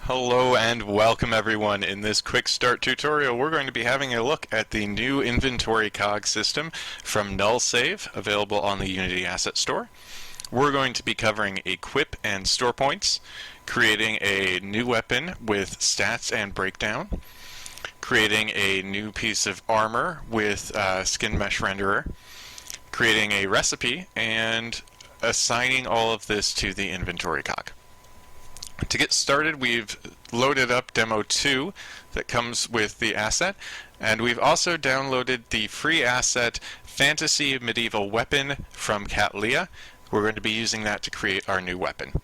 Hello and welcome everyone. In this quick start tutorial we're going to be having a look at the new Inventory Cog system from NullSave, available on the Unity Asset Store. We're going to be covering equip and store points, creating a new weapon with stats and breakdown, creating a new piece of armor with skin mesh renderer, creating a recipe, and assigning all of this to the Inventory Cog. To get started, we've loaded up Demo 2 that comes with the asset, and we've also downloaded the free asset Fantasy Medieval Weapon from Cattleya. We're going to be using that to create our new weapon.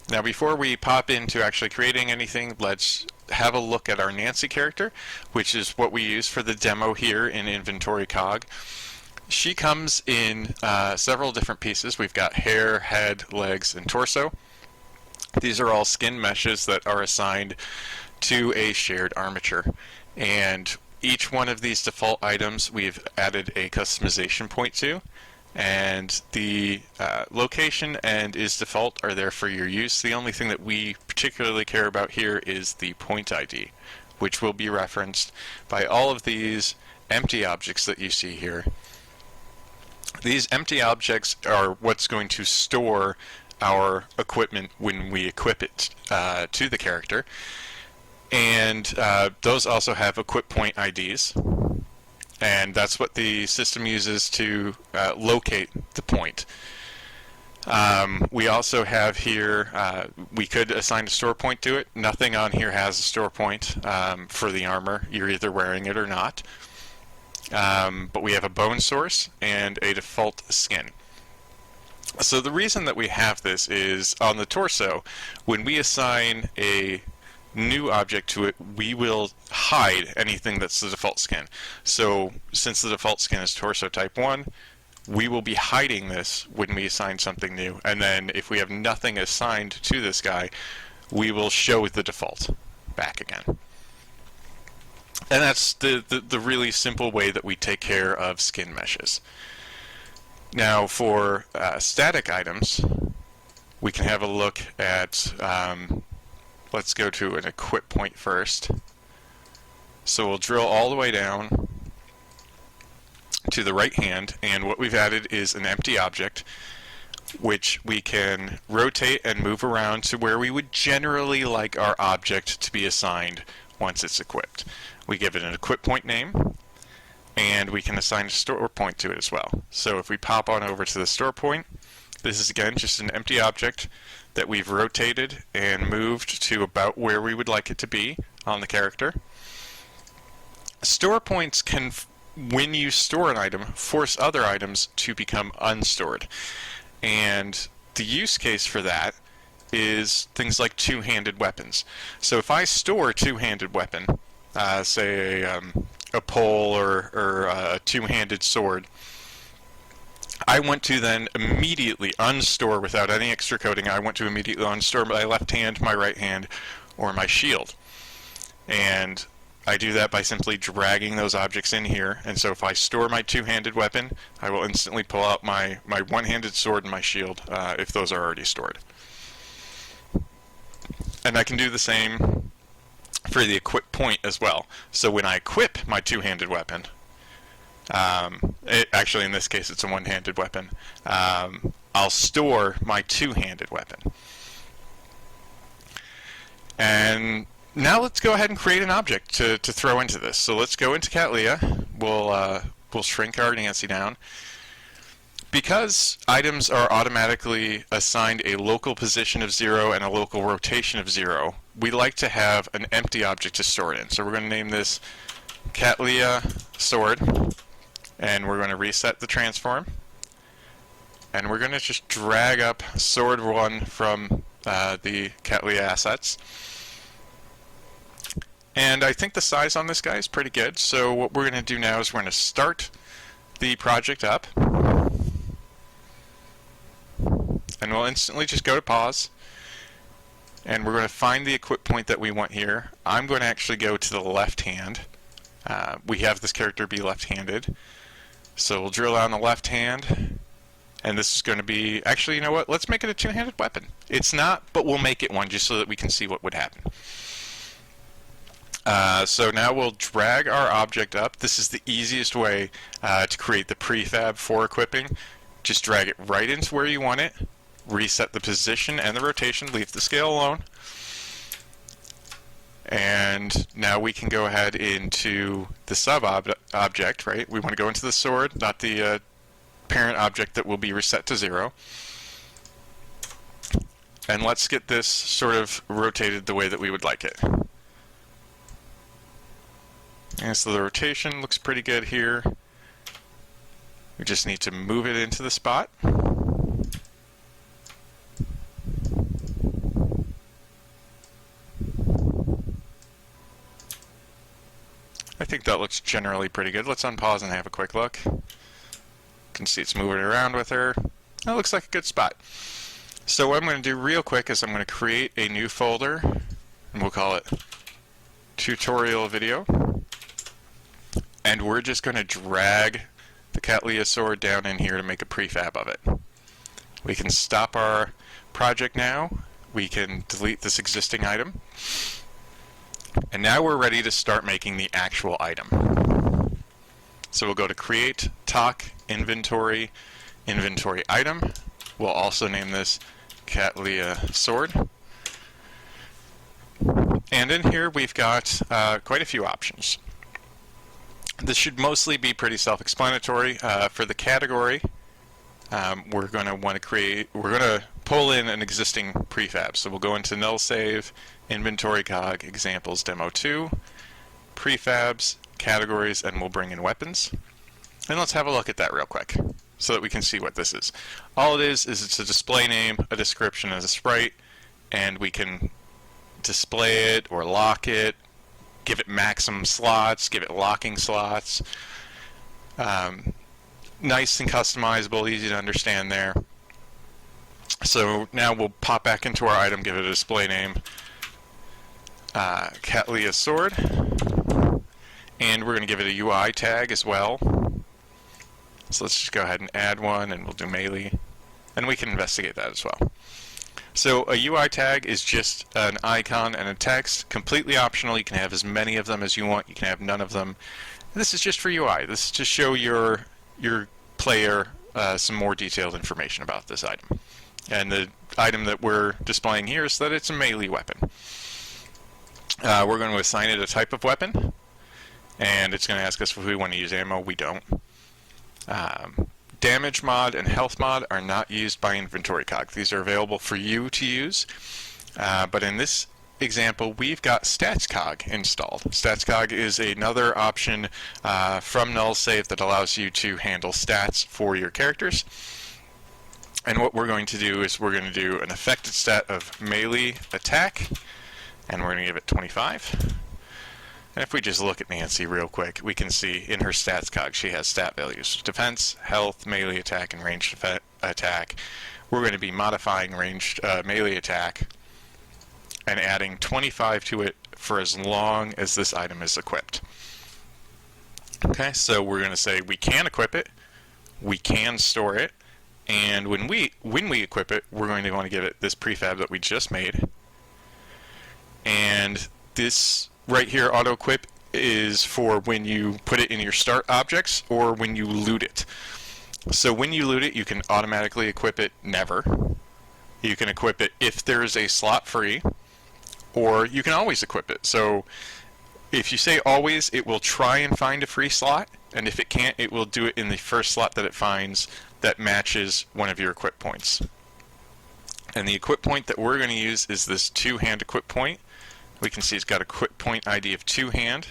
Now before we pop into actually creating anything, let's have a look at our Nancy character, which is what we use for the demo here in Inventory Cog. She comes in several different pieces. We've got hair, head, legs, and torso. These are all skin meshes that are assigned to a shared armature, and each one of these default items we've added a customization point to, and the location and is default are there for your use. The only thing that we particularly care about here is the point ID, which will be referenced by all of these empty objects that you see here. These empty objects are what's going to store our equipment when we equip it to the character, and those also have equip point IDs, and that's what the system uses to locate the point. We also have here, we could assign a store point to it. Nothing on here has a store point for the armor. You're either wearing it or not. But we have a bone source and a default skin. So the reason that we have this is on the torso, when we assign a new object to it, we will hide anything that's the default skin. So since the default skin is torso type 1, we will be hiding this when we assign something new. And then if we have nothing assigned to this guy, we will show the default back again. And that's the really simple way that we take care of skin meshes. Now for static items, we can have a look at, let's go to an equip point first. So we'll drill all the way down to the right hand, and what we've added is an empty object which we can rotate and move around to where we would generally like our object to be assigned once it's equipped. We give it an equip point name, and we can assign a store point to it as well. So if we pop on over to the store point, this is again just an empty object that we've rotated and moved to about where we would like it to be on the character. Store points can, when you store an item, force other items to become unstored. And the use case for that is things like two-handed weapons. So if I store a two-handed weapon, say a pole or a two-handed sword, I want to then immediately unstore without any extra coding. I want to immediately unstore my left hand, my right hand, or my shield. And I do that by simply dragging those objects in here. And so if I store my two-handed weapon, I will instantly pull out my one-handed sword and my shield if those are already stored. And I can do the same for the equip point as well. So when I equip my two-handed weapon, actually in this case it's a one-handed weapon, I'll store my two-handed weapon. And now let's go ahead and create an object to throw into this. So let's go into Cattleya. We'll shrink our Nancy down. Because items are automatically assigned a local position of 0 and a local rotation of 0, we like to have an empty object to store it in. So we're going to name this Cattleya Sword, and we're going to reset the transform, and we're going to just drag up Sword 1 from the Cattleya assets. And I think the size on this guy is pretty good, so what we're going to do now is we're going to start the project up, and we'll instantly just go to pause, and we're going to find the equip point that we want here. I'm going to actually go to the left hand. We have this character be left-handed, so we'll drill down the left hand, And this is going to be, actually, you know what, let's make it a two-handed weapon. It's not, but we'll make it one just so that we can see what would happen. So now we'll drag our object up. This is the easiest way to create the prefab for equipping. Just drag it right into where you want it, reset the position and the rotation, leave the scale alone. And now we can go ahead into the sub-object, right? We want to go into the sword, not the parent object that will be reset to 0. And let's get this sort of rotated the way that we would like it. And so the rotation looks pretty good here. We just need to move it into the spot. I think that looks generally pretty good. Let's unpause and have a quick look. You can see it's moving around with her. That looks like a good spot. So what I'm going to do real quick is I'm going to create a new folder, and we'll call it tutorial video. And we're just going to drag the Cattleya sword down in here to make a prefab of it. We can stop our project now. We can delete this existing item. And now we're ready to start making the actual item. So we'll go to Create, Talk, Inventory, Inventory Item. We'll also name this Cattleya Sword. And in here we've got quite a few options. This should mostly be pretty self-explanatory. For the category, we're going to pull in an existing prefab. So we'll go into Null Save, Inventory Cog, Examples Demo 2, Prefabs, Categories, and we'll bring in Weapons. And let's have a look at that real quick so that we can see what this is. All it is it's a display name, a description as a sprite, and we can display it or lock it, give it maximum slots, give it locking slots. Nice and customizable, easy to understand there. So now we'll pop back into our item, give it a display name, Cattleya Sword, and we're going to give it a UI tag as well. So let's just go ahead and add one, and we'll do melee, and we can investigate that as well. So a UI tag is just an icon and a text, completely optional. You can have as many of them as you want. You can have none of them. This is just for UI. This is to show your player some more detailed information about this item. And the item that we're displaying here is that it's a melee weapon. We're going to assign it a type of weapon, and it's going to ask us if we want to use ammo. We don't. Damage mod and health mod are not used by Inventory Cog. These are available for you to use, but in this example we've got Stats Cog installed. Stats Cog is another option from Null Save that allows you to handle stats for your characters. And what we're going to do is we're going to do an affected stat of melee attack, and we're going to give it 25. And if we just look at Nancy real quick, we can see in her stats cog she has stat values: defense, health, melee attack, and ranged attack. We're going to be modifying ranged melee attack and adding 25 to it for as long as this item is equipped. Okay, so we're going to say we can equip it, we can store it, and when we equip it, we're going to want to give it this prefab that we just made. And this right here, auto equip, is for when you put it in your start objects or when you loot it. So when you loot it, you can automatically equip it never. You can equip it if there is a slot free, or you can always equip it. So if you say always, it will try and find a free slot, and if it can't, it will do it in the first slot that it finds that matches one of your equip points. And the equip point that we're going to use is this 2-hand equip point. We can see it's got a equip point ID of 2-hand,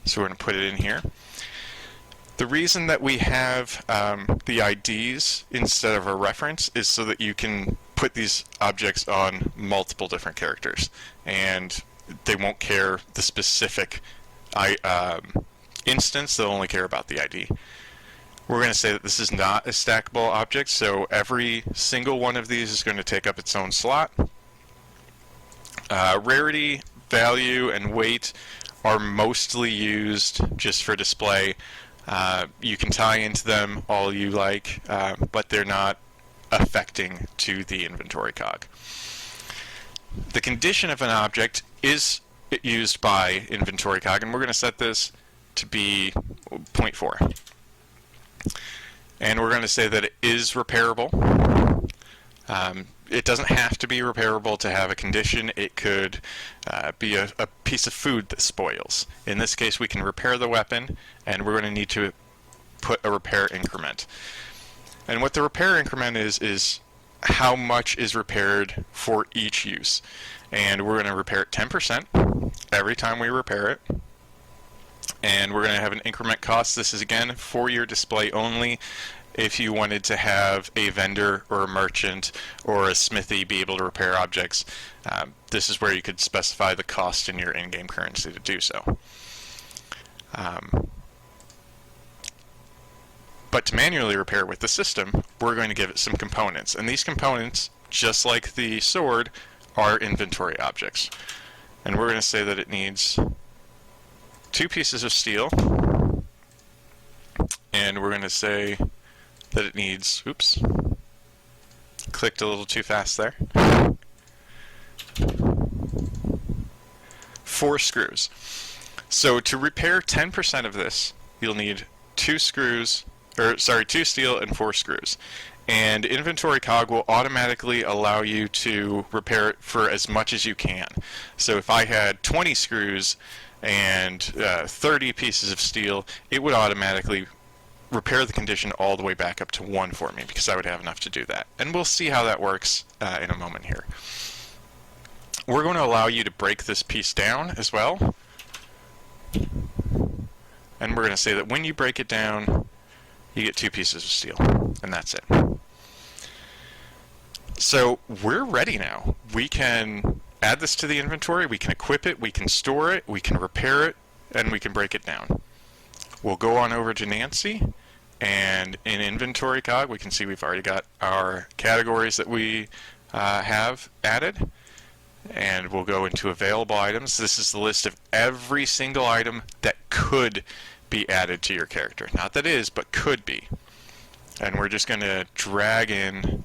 so we're going to put it in here. The reason that we have the IDs instead of a reference is so that you can put these objects on multiple different characters, and they won't care the specific instance, they'll only care about the ID. We're going to say that this is not a stackable object, so every single one of these is going to take up its own slot. Rarity, value, and weight are mostly used just for display. You can tie into them all you like, but they're not affecting to the inventory cog. The condition of an object is used by inventory cog, and we're going to set this to be 0.4. And we're going to say that it is repairable. It doesn't have to be repairable to have a condition. It could be a piece of food that spoils. In this case, we can repair the weapon, and we're going to need to put a repair increment. And what the repair increment is how much is repaired for each use. And we're going to repair it 10% every time we repair it. And we're going to have an increment cost. This is, again, for your display only. If you wanted to have a vendor or a merchant or a smithy be able to repair objects, this is where you could specify the cost in your in-game currency to do so. But to manually repair with the system, we're going to give it some components. And these components, just like the sword, are inventory objects. And we're going to say that it needs 2 pieces of steel. And we're going to say that it needs, oops, clicked a little too fast there, 4 screws. So to repair 10% of this, you'll need 2 screws, or sorry, 2 steel and 4 screws. And Inventory Cog will automatically allow you to repair it for as much as you can. So if I had 20 screws and 30 pieces of steel, it would automatically repair the condition all the way back up to 1 for me, because I would have enough to do that. And we'll see how that works in a moment here. We're going to allow you to break this piece down as well. And we're going to say that when you break it down, you get 2 pieces of steel, and that's it. So we're ready now. We can add this to the inventory, we can equip it, we can store it, we can repair it, and we can break it down. We'll go on over to Nancy, and in Inventory Cog, we can see we've already got our categories that we have added. And we'll go into available items. This is the list of every single item that could be added to your character. Not that is, but could be. And we're just going to drag in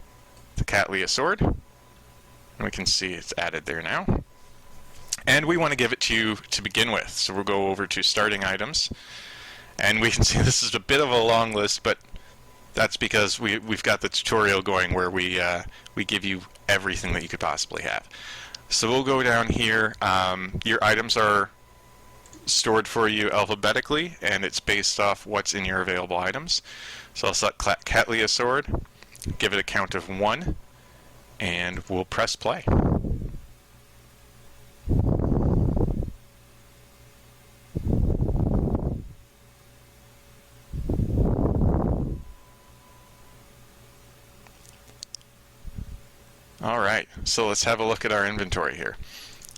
the Catlia sword. And we can see it's added there now. And we want to give it to you to begin with. So we'll go over to starting items. And we can see this is a bit of a long list, but that's because we've got the tutorial going where we give you everything that you could possibly have. So we'll go down here. Your items are stored for you alphabetically, and it's based off what's in your available items. So I'll select Catlia sword, give it a count of 1, and we'll press play. Alright, so let's have a look at our inventory here.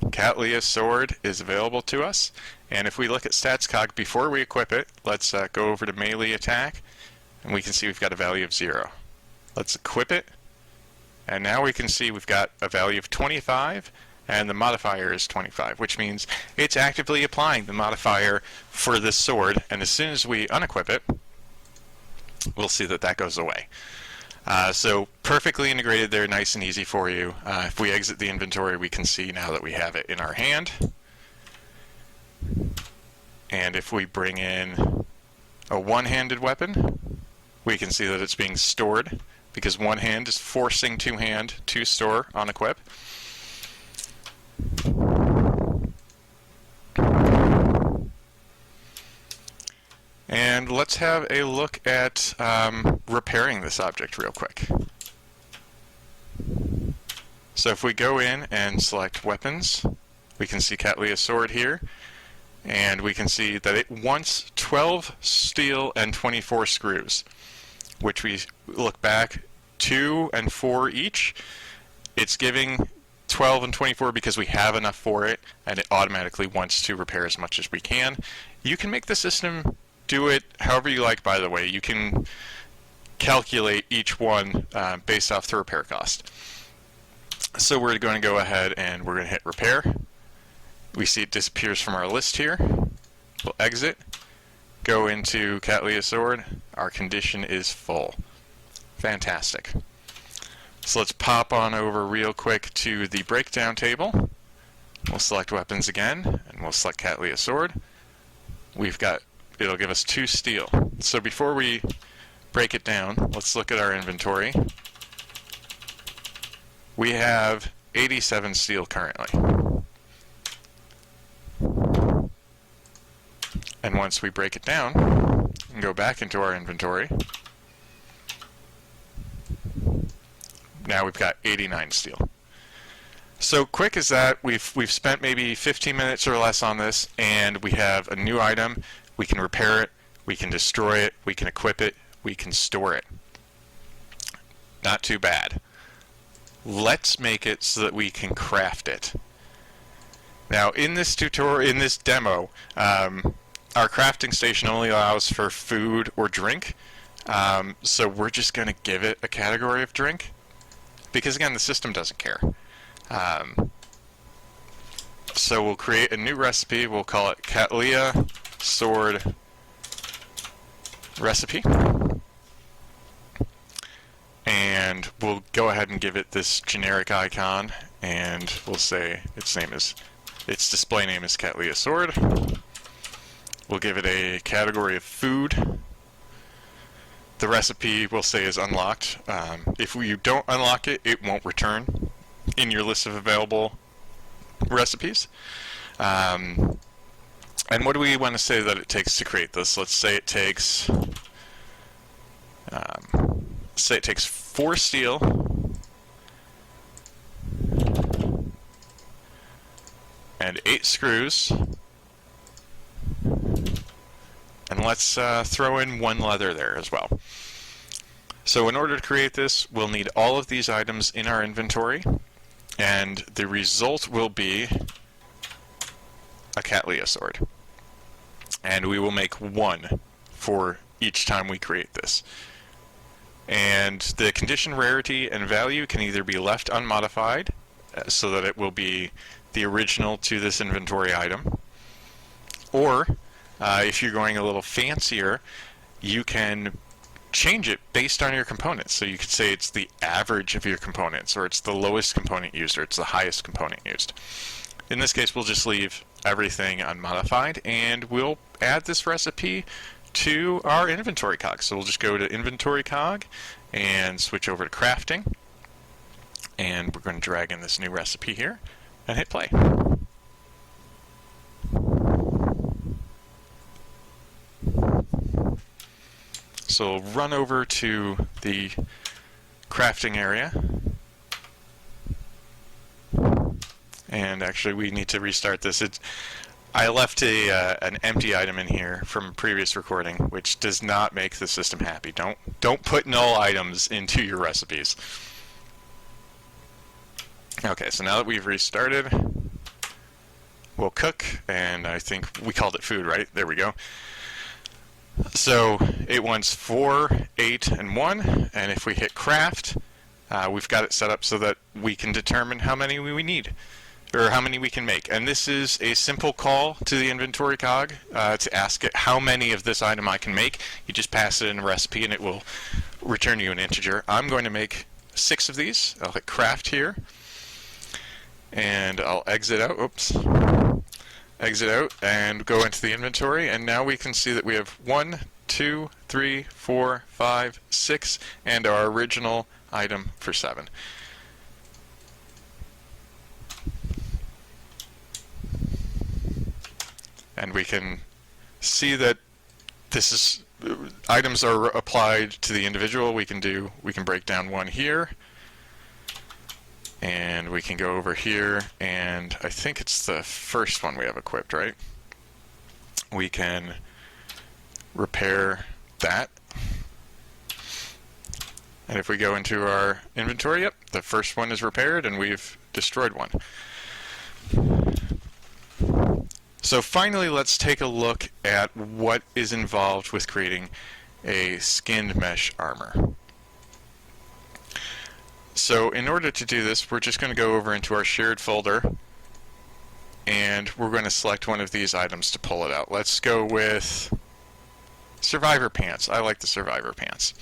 Catlia's sword is available to us, and if we look at Stats Cog before we equip it, let's go over to melee attack, and we can see we've got a value of 0. Let's equip it, and now we can see we've got a value of 25, and the modifier is 25, which means it's actively applying the modifier for this sword, and as soon as we unequip it, we'll see that that goes away. So perfectly integrated there, nice and easy for you. If we exit the inventory, we can see now that we have it in our hand. And if we bring in a one-handed weapon, we can see that it's being stored because one hand is forcing two-hand to store on equip. And let's have a look at repairing this object real quick. So if we go in and select weapons, we can see Catlia's sword here, and we can see that it wants 12 steel and 24 screws, which we look back 2 and 4 each. It's giving 12 and 24 because we have enough for it, and it automatically wants to repair as much as we can. You can make the system do it however you like, by the way. You can calculate each one based off the repair cost. So we're going to go ahead and we're going to hit repair. We see it disappears from our list here. We'll exit, go into Cattleya Sword, our condition is full. Fantastic. So let's pop on over real quick to the breakdown table. We'll select weapons again, and we'll select Cattleya Sword. It'll give us 2 steel. So before we break it down, let's look at our inventory. We have 87 steel currently. And once we break it down and go back into our inventory, now we've got 89 steel. So quick as that, we've spent maybe 15 minutes or less on this, and we have a new item. We can repair it, we can destroy it, we can equip it, we can store it. Not too bad. Let's make it so that we can craft it. Now in this tutorial, in this demo, our crafting station only allows for food or drink, so we're just going to give it a category of drink, because again, the system doesn't care. So we'll create a new recipe. We'll call it Cattleya Sword Recipe, and we'll go ahead and give it this generic icon, and we'll say its display name is Cattleya Sword. We'll give it a category of food. The recipe we'll say is unlocked. If you don't unlock it, it won't return in your list of available recipes. And what do we want to say that it takes to create this? Let's say it takes 4 steel and 8 screws. And let's throw in 1 leather there as well. So in order to create this, we'll need all of these items in our inventory, and the result will be a Cattleya Sword. And we will make 1 for each time we create this. And the condition, rarity, and value can either be left unmodified, so that it will be the original to this inventory item, or if you're going a little fancier, you can change it based on your components. So you could say it's the average of your components, or it's the lowest component used, or it's the highest component used. In this case, we'll just leave everything unmodified, and we'll add this recipe to our Inventory Cog. So we'll just go to Inventory Cog and switch over to Crafting, and we're going to drag in this new recipe here and hit play. So we'll run over to the crafting area, and actually we need to restart this. I left an empty item in here from a previous recording, which does not make the system happy. Don't put null items into your recipes. Okay, so now that we've restarted, we'll cook, and I think we called it food, right? There we go. So it wants 4, 8, and 1, and if we hit craft, we've got it set up so that we can determine how many we need, or how many we can make. And this is a simple call to the Inventory Cog to ask it how many of this item I can make. You just pass it in a recipe and it will return you an integer. I'm going to make 6 of these. I'll hit craft here, and I'll exit out. Oops. Exit out and go into the inventory, and now we can see that we have 1, 2, 3, 4, 5, 6, and our original item for 7. And we can see that this is items are applied to the individual. We can break down 1 here, and we can go over here, and I think it's the first one we have equipped, right? We can repair that. And if we go into our inventory, yep, the first one is repaired, and we've destroyed 1. So finally, let's take a look at what is involved with creating a skinned mesh armor. So in order to do this, we're just going to go over into our shared folder, and we're going to select one of these items to pull it out. Let's go with Survivor pants. I like the survivor pants.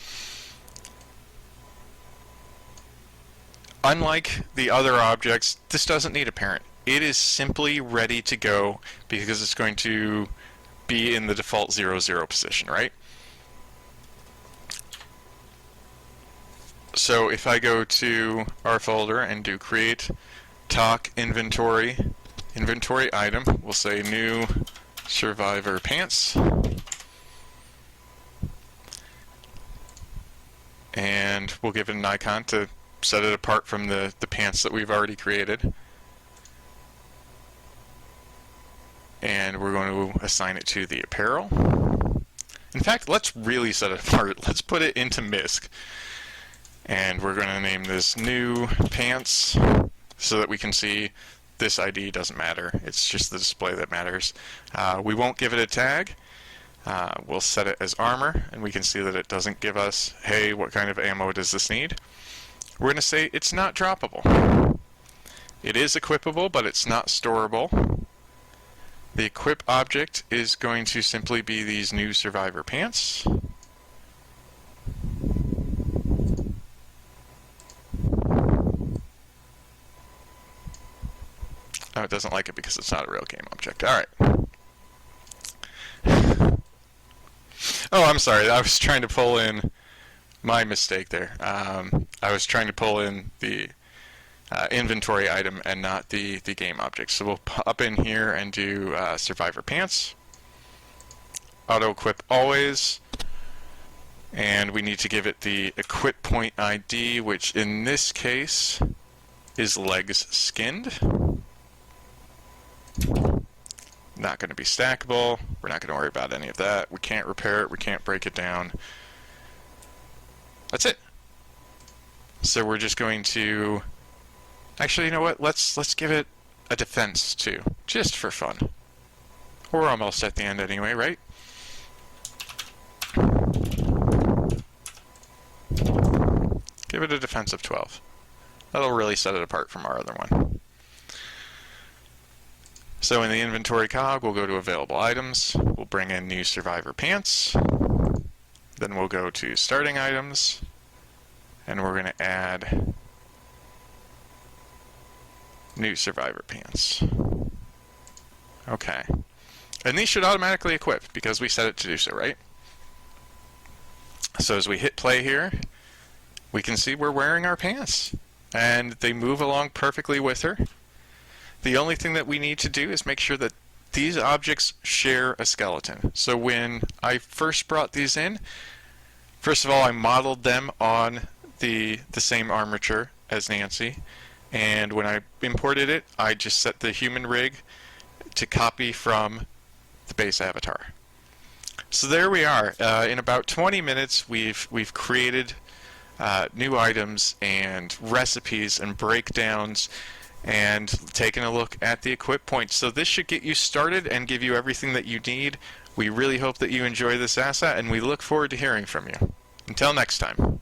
Unlike the other objects, this doesn't need a parent. It is simply ready to go because it's going to be in the default 0, 0 position, right? So if I go to our folder and do create talk inventory item, we'll say new survivor pants. And we'll give it an icon to set it apart from the pants that we've already created. And we're going to assign it to the apparel. In fact, let's really set it apart. Let's put it into MISC. And we're going to name this new pants so that we can see this ID doesn't matter. It's just the display that matters. We won't give it a tag. We'll set it as armor, and we can see that it doesn't give us, hey, what kind of ammo does this need? We're going to say it's not droppable. It is equipable, but it's not storable. The equip object is going to simply be these new survivor pants. Oh, it doesn't like it because it's not a real game object. All right. Oh, I'm sorry. I was trying to pull in my mistake there. I was trying to pull in the inventory item and not the game object. So we'll pop in here and do survivor pants. Auto equip always. And we need to give it the equip point ID, which in this case is legs skinned. Not going to be stackable. We're not going to worry about any of that. We can't repair it. We can't break it down. That's it. So we're just going to... Actually, you know what? Let's give it a defense too, just for fun. We're almost at the end anyway, right? Give it a defense of 12. That'll really set it apart from our other one. So in the inventory cog, we'll go to available items. We'll bring in new survivor pants. Then we'll go to starting items. And we're going to add new survivor pants. Okay. And these should automatically equip because we set it to do so, right? So as we hit play here, we can see we're wearing our pants. And they move along perfectly with her. The only thing that we need to do is make sure that these objects share a skeleton. So when I first brought these in, first of all, I modeled them on the same armature as Nancy. And when I imported it, I just set the human rig to copy from the base avatar. So there we are. In about 20 minutes, we've created new items and recipes and breakdowns and taken a look at the equip points. So this should get you started and give you everything that you need. We really hope that you enjoy this asset, and we look forward to hearing from you. Until next time.